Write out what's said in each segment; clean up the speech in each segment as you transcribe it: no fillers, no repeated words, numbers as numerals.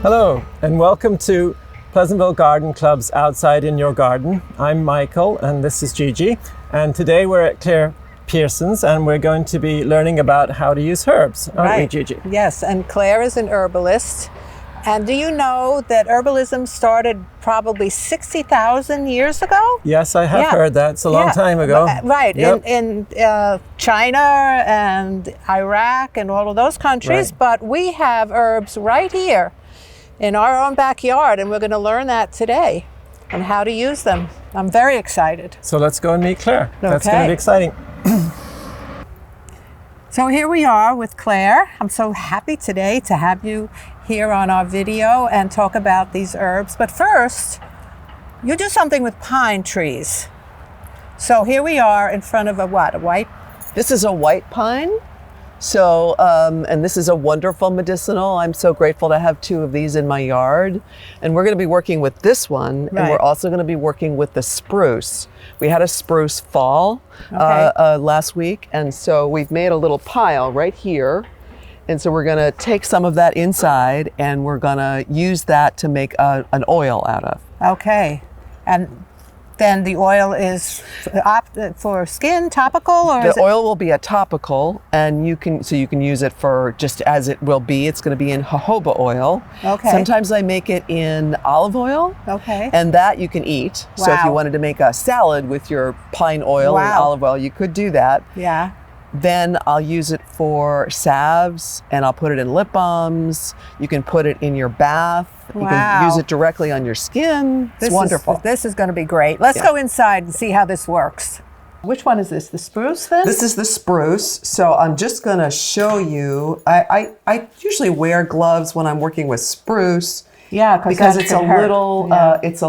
Hello, and welcome to Pleasantville Garden Club's Outside in Your Garden. I'm Michael, and this is Gigi. And today we're at Clare Pierson's, and we're going to be learning about how to use herbs, aren't we, Gigi? Yes, and Clare is an herbalist. And do you know that herbalism started probably 60,000 years ago? Yes, I have heard that. It's a long time ago. Right, Yep. in China and Iraq and all of those countries. Right. But we have herbs right here in our own backyard, and we're going to learn that today and how to use them. I'm very excited. So let's go and meet Clare. That's Okay. going to be exciting. So here we are with Clare. I'm so happy today to have you here on our video and talk about these herbs. But first, you do something with pine trees. So here we are in front of a white? This is a white pine. So, and this is a wonderful medicinal. I'm so grateful to have two of these in my yard. And we're going to be working with this one, and we're also going to be working with the spruce. We had a spruce fall last week, and so we've made a little pile right here. And so we're going to take some of that inside, and we're going to use that to make an oil out of. Okay. And then the oil is for skin, topical, or the oil will be a topical, and you can use it for just as it will be. It's going to be in jojoba oil. Okay. Sometimes I make it in olive oil. Okay. And that you can eat. Wow. So if you wanted to make a salad with your pine oil and olive oil, you could do that. Yeah. Then I'll use it for salves, and I'll put it in lip balms. You can put it in your bath. Wow. You can use it directly on your skin. It's wonderful. This is going to be great. Let's go inside and see how this works. Which one is this? The spruce then? This is the spruce. So I'm just going to show you. I usually wear gloves when I'm working with spruce. Yeah, because it's a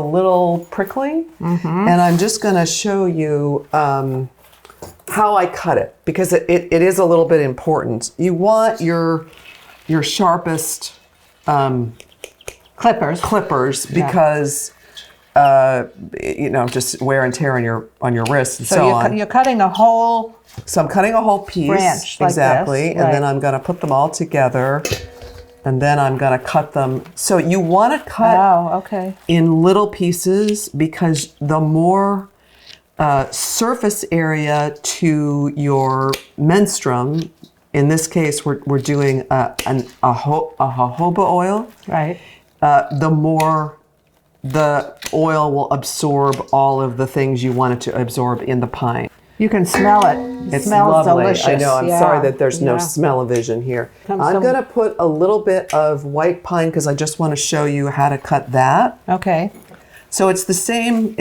little prickly. Mm-hmm. And I'm just going to show you how I cut it, because it is a little bit important. You want your sharpest clippers because just wear and tear on your wrists and so on. You're cutting a whole. So I'm cutting a whole piece, branch like exactly, this, and then I'm going to put them all together, and then I'm going to cut them. So you want to cut in little pieces, because the more surface area to your menstruum. In this case, we're doing a jojoba oil. Right. The more the oil will absorb all of the things you want it to absorb in the pine. You can smell it. It smells lovely. delicious. I know. I'm sorry that there's no smell-o-vision here. I'm going to put a little bit of white pine because I just want to show you how to cut that. Okay. So it's the same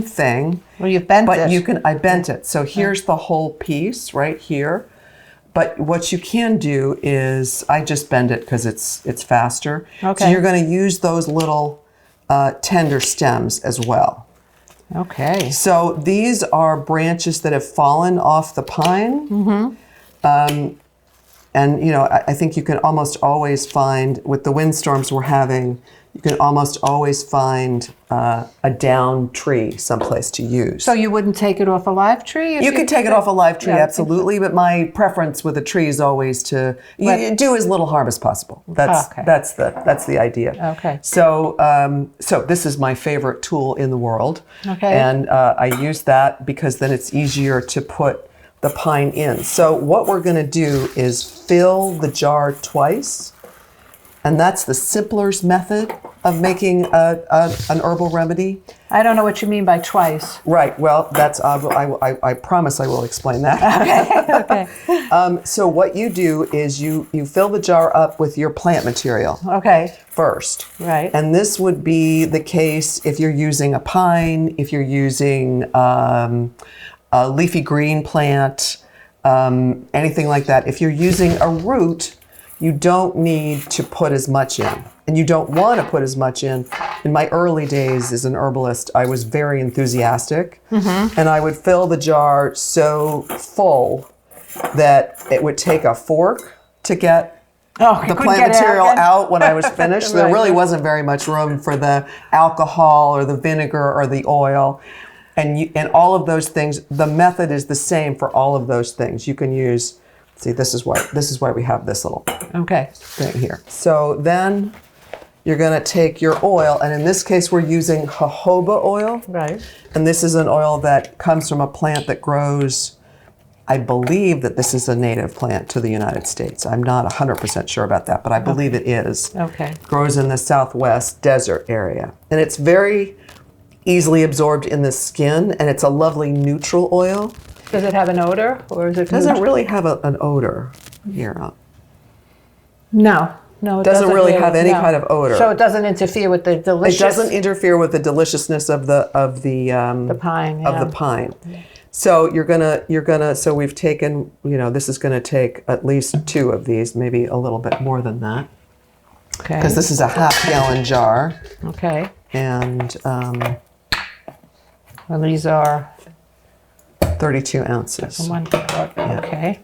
thing. Well, you've bent it. But I bent it. So here's the whole piece right here. But what you can do is, I just bend it because it's faster. Okay. So you're going to use those little tender stems as well. Okay. So these are branches that have fallen off the pine. Mm-hmm. And I think you can almost always find, with the windstorms we're having, you can almost always find a down tree someplace to use. So you wouldn't take it off a live tree? You can take it off a live tree, absolutely. But my preference with a tree is always to do as little harm as possible. That's the idea. Okay. So this is my favorite tool in the world. Okay. And I use that because then it's easier to put the pine in. So what we're going to do is fill the jar twice. And that's the simplest method of making an herbal remedy. I don't know what you mean by twice. Right. Well, I promise I will explain that. Okay. So what you do is you fill the jar up with your plant material. Okay. First. Right. And this would be the case if you're using a pine, if you're using a leafy green plant, anything like that. If you're using a root, you don't need to put as much in, and you don't want to put as much in. In my early days as an herbalist, I was very enthusiastic, and I would fill the jar so full that it would take a fork to get the plant material out when I was finished. There really wasn't very much room for the alcohol or the vinegar or the oil. And all of those things, the method is the same for all of those things. You can use, see, this is why we have this little thing here. So then you're going to take your oil, and in this case, we're using jojoba oil. Right. And this is an oil that comes from a plant that grows, I believe that this is a native plant to the United States. I'm not 100% sure about that, but I believe it is. Okay. Grows in the Southwest desert area. And it's very easily absorbed in the skin, and it's a lovely neutral oil. Does it have an odor, or is it? It doesn't really have an odor here. No, it doesn't really have any kind of odor. So it doesn't interfere with the delicious. It doesn't interfere with the deliciousness of the pine. of the pine. So so we've taken, this is gonna take at least 2 of these, maybe a little bit more than that. Okay. Because this is a half-gallon jar. Okay. And and these are 32 ounces. Okay.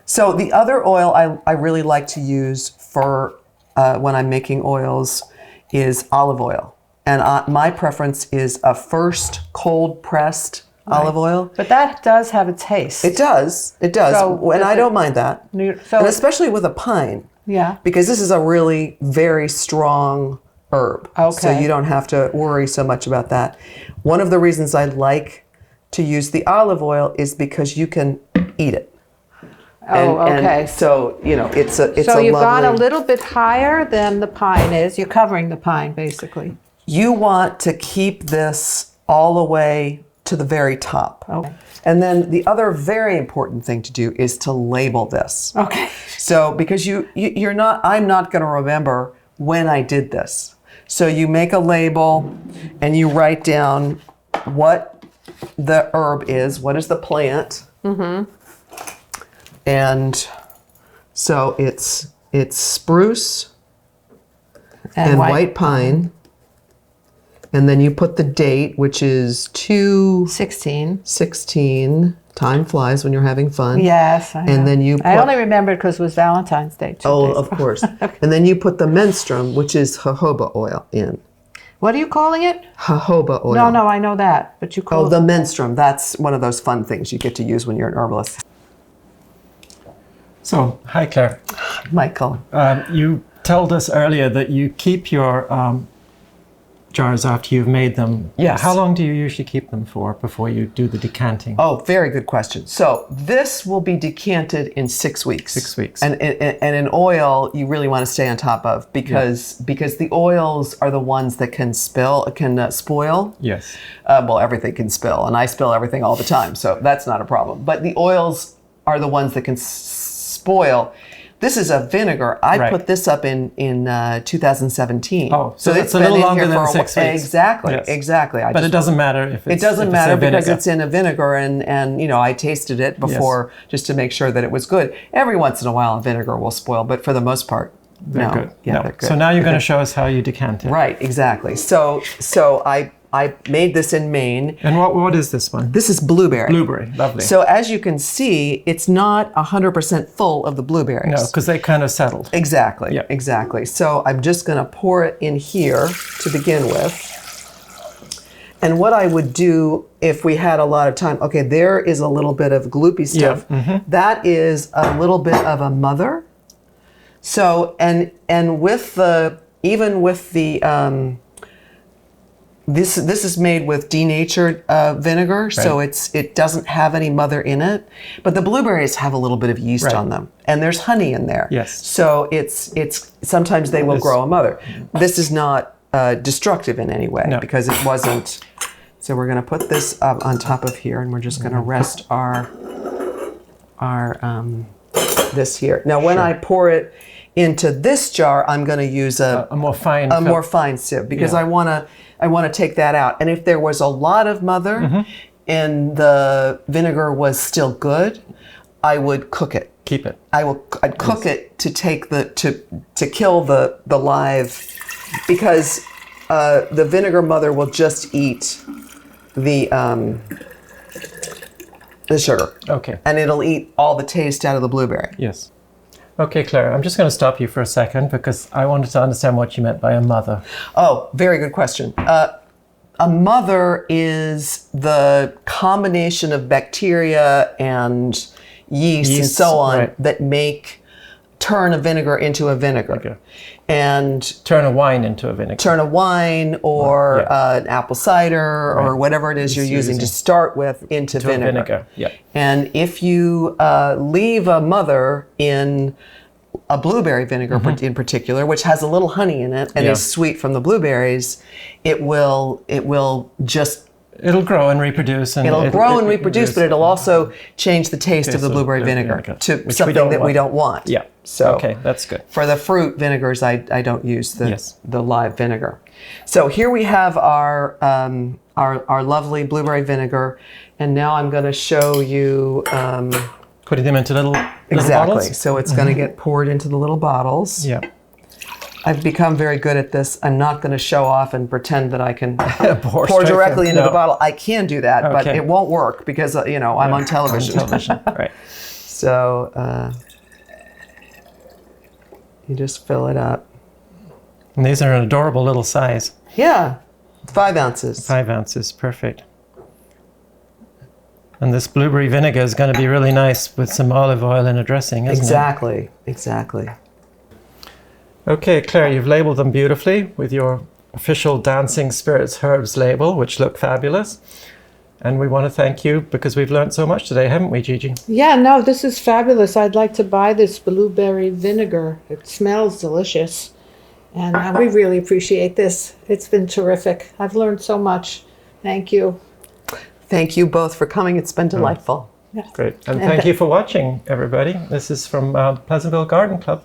So the other oil I really like to use for when I'm making oils is olive oil. And my preference is a first cold pressed olive oil. But that does have a taste. It does. So and I don't mind that. So, and especially with a pine. Yeah. Because this is a really very strong herb. Okay. So you don't have to worry so much about that. One of the reasons I like to use the olive oil is because you can eat it. Okay. And so, it's a so you've lovely, gone a little bit higher than the pine is. You're covering the pine, basically. You want to keep this all the way to the very top. Okay. And then the other very important thing to do is to label this. Okay. So because I'm not going to remember when I did this. So you make a label and you write down what the herb is, what is the plant. Mm-hmm. And so it's spruce and white pine. And then you put the date, which is 2/16. Time flies when you're having fun. Yes, I know. And then I only remembered because it was Valentine's Day. 2 days of ago. course. And then you put the menstruum, which is jojoba oil, in. What are you calling it? Jojoba oil. No, I know that, but you call Oh, the menstruum. That's one of those fun things you get to use when you're an herbalist. So, hi Claire. Michael. You told us earlier that you keep your jars after you've made them. Yes. How long do you usually keep them for before you do the decanting? Oh, very good question. So this will be decanted in 6 weeks. 6 weeks. And an oil you really want to stay on top of because the oils are the ones that can spoil. Yes. Well, everything can spill, and I spill everything all the time, so that's not a problem. But the oils are the ones that can spoil. This is a vinegar. I put this up in 2017. Oh, so it's a little longer than 6 weeks. Exactly, Yes. exactly. But it doesn't matter if it's it doesn't if matter it's a because vinegar. it's in a vinegar, and I tasted it before just to make sure that it was good. Every once in a while, a vinegar will spoil, but for the most part, They're good. Yeah, No. they're good. So now you're going to show us how you decant it. Right, exactly. So I made this in Maine. And what is this one? This is blueberry. Blueberry, lovely. So as you can see, it's not 100% full of the blueberries. No, because they kind of settled. Exactly, Yeah. exactly. So I'm just going to pour it in here to begin with. And what I would do if we had a lot of time, okay, there is a little bit of gloopy stuff. Yeah. Mm-hmm. That is a little bit of a mother. So, and with the, even with the, this is made with denatured vinegar, so it doesn't have any mother in it. But the blueberries have a little bit of yeast on them, and there's honey in there. Yes. So it's sometimes they will grow a mother. This is not destructive in any way because it wasn't. So we're going to put this up on top of here, and we're just going to rest our this here. Now, when I pour it into this jar, I'm going to use a more fine sieve because I want to take that out. And if there was a lot of mother and the vinegar was still good, I would cook it. Keep it. I'd cook it to take to kill the live, because the vinegar mother will just eat the sugar. Okay. And it'll eat all the taste out of the blueberry. Yes. Okay, Claire, I'm just going to stop you for a second because I wanted to understand what you meant by a mother. Oh, very good question. A mother is the combination of bacteria and yeast and so on that turn a vinegar into a vinegar. Okay. and turn a wine into a vinegar. turn a wine or an apple cider or whatever it is you're using to start with into vinegar. Yeah. And if you leave a mother in a blueberry vinegar in particular, which has a little honey in it and is sweet from the blueberries, it'll grow and reproduce. And it'll grow and reproduce, but it'll also change the taste of the blueberry vinegar to something that we don't want. Yeah. So okay, that's good. For the fruit vinegars, I don't use the live vinegar. So here we have our lovely blueberry vinegar, and now I'm going to show you. Putting them into little Exactly. bottles? So it's going to get poured into the little bottles. Yeah. I've become very good at this. I'm not going to show off and pretend that I can pour straight directly into no. the bottle. I can do that, but Okay. it won't work because I'm on television. Right. So you just fill it up. And these are an adorable little size. Yeah, 5 ounces. 5 ounces, perfect. And this blueberry vinegar is going to be really nice with some olive oil in a dressing, isn't Exactly. Exactly. it? Okay, Claire, you've labeled them beautifully with your official Dancing Spirits Herbs label, which look fabulous. And we want to thank you because we've learned so much today, haven't we, Gigi? Yeah, no, this is fabulous. I'd like to buy this blueberry vinegar. It smells delicious. And we really appreciate this. It's been terrific. I've learned so much. Thank you. Thank you both for coming. It's been delightful. Great. And thank you for watching, everybody. This is from Pleasantville Garden Club.